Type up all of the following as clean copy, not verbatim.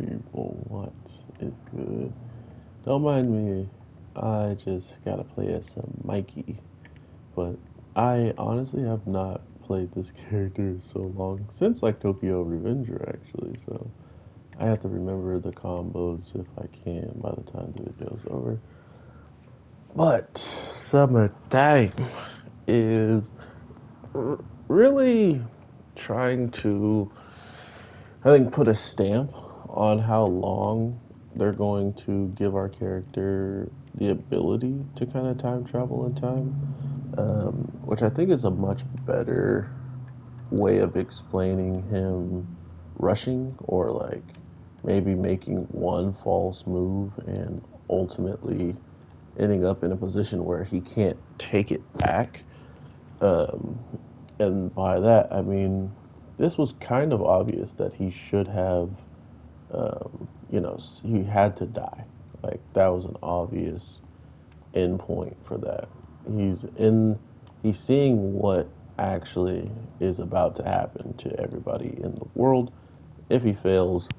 people, what is good? Don't mind me, I just gotta play as some Mikey. But I honestly have not played this character in so long, since like Tokyo Revenger actually, so I have to remember the combos if I can by the time the video's over. But Summertime is really trying to, I think, put a stamp on how long they're going to give our character the ability to kind of time travel in time, which I think is a much better way of explaining him rushing or like maybe making one false move and ultimately ending up in a position where he can't take it back. Um, and by that, I mean, this was kind of obvious that he should have, he had to die. Like, that was an obvious end point for that. He's in, he's seeing what actually is about to happen to everybody in the world if he fails.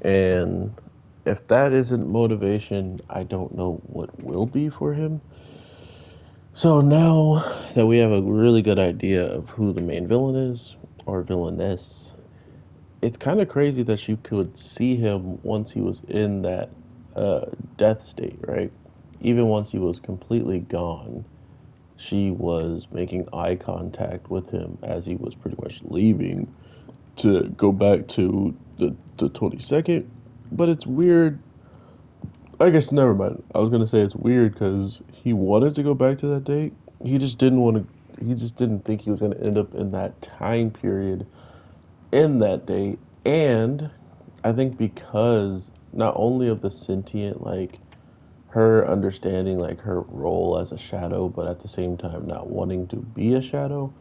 And if that isn't motivation, I don't know what will be for him. So now that we have a really good idea of who the main villain is, or villainess, it's kind of crazy that you could see him once he was in that death state, right? Even once he was completely gone, she was making eye contact with him as he was pretty much leaving to go back to the 22nd. But it's weird. I guess never mind. I was gonna say it's weird because he wanted to go back to that date. He just didn't want to. He just didn't think he was gonna end up in that time period in that date. And I think because not only of the sentient, like her understanding like her role as a shadow, but at the same time not wanting to be a shadow,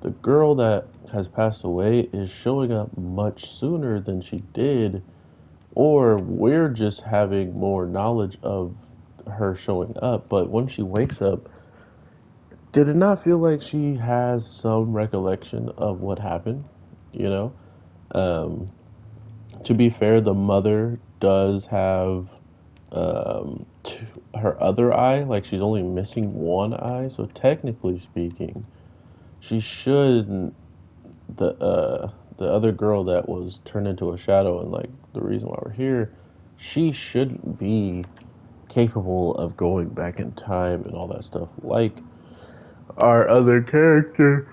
the girl that has passed away is showing up much sooner than she did, or we're just having more knowledge of her showing up. But when she wakes up, did it not feel like she has some recollection of what happened? You know, um, to be fair, the mother does have her other eye. Like she's only missing one eye, so technically speaking, she should the other girl that was turned into a shadow and like the reason why we're here, she shouldn't be capable of going back in time and all that stuff like our other character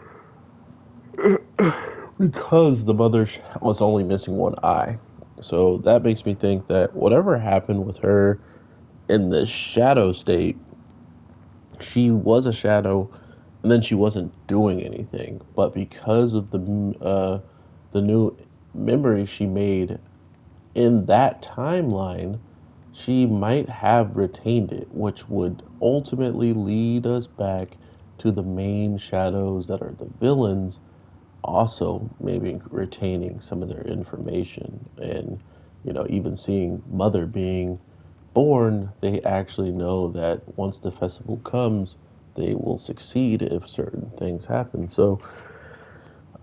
because the mother was only missing one eye. So that makes me think that whatever happened with her in the shadow state, she was a shadow and then she wasn't doing anything. But because of the new memory she made in that timeline, she might have retained it, which would ultimately lead us back to the main shadows that are the villains, also maybe retaining some of their information. And, even seeing Mother being born, they actually know that once the festival comes, they will succeed if certain things happen. So,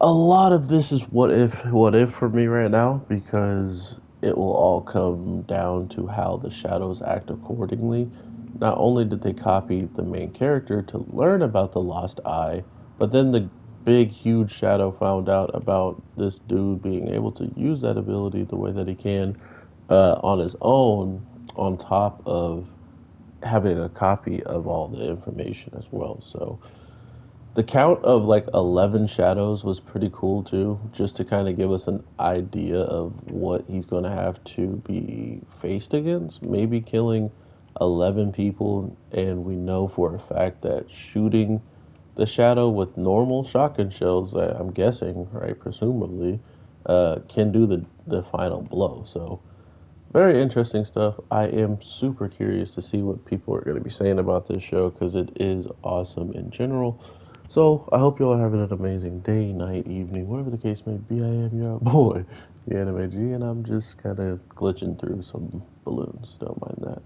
a lot of this is what if for me right now because it will all come down to how the shadows act accordingly. Not only did they copy the main character to learn about the lost eye, but then the big huge shadow found out about this dude being able to use that ability the way that he can on his own, on top of having a copy of all the information as well. So the count of like 11 shadows was pretty cool too, just to kind of give us an idea of what he's going to have to be faced against. Maybe killing 11 people, and we know for a fact that shooting the shadow with normal shotgun shells, I'm guessing, right, presumably, can do the final blow. So, very interesting stuff. I am super curious to see what people are going to be saying about this show because it is awesome in general. So I hope you all having an amazing day, night, evening, whatever the case may be. I am your boy, the Anime G, and I'm just kind of glitching through some balloons. Don't mind that.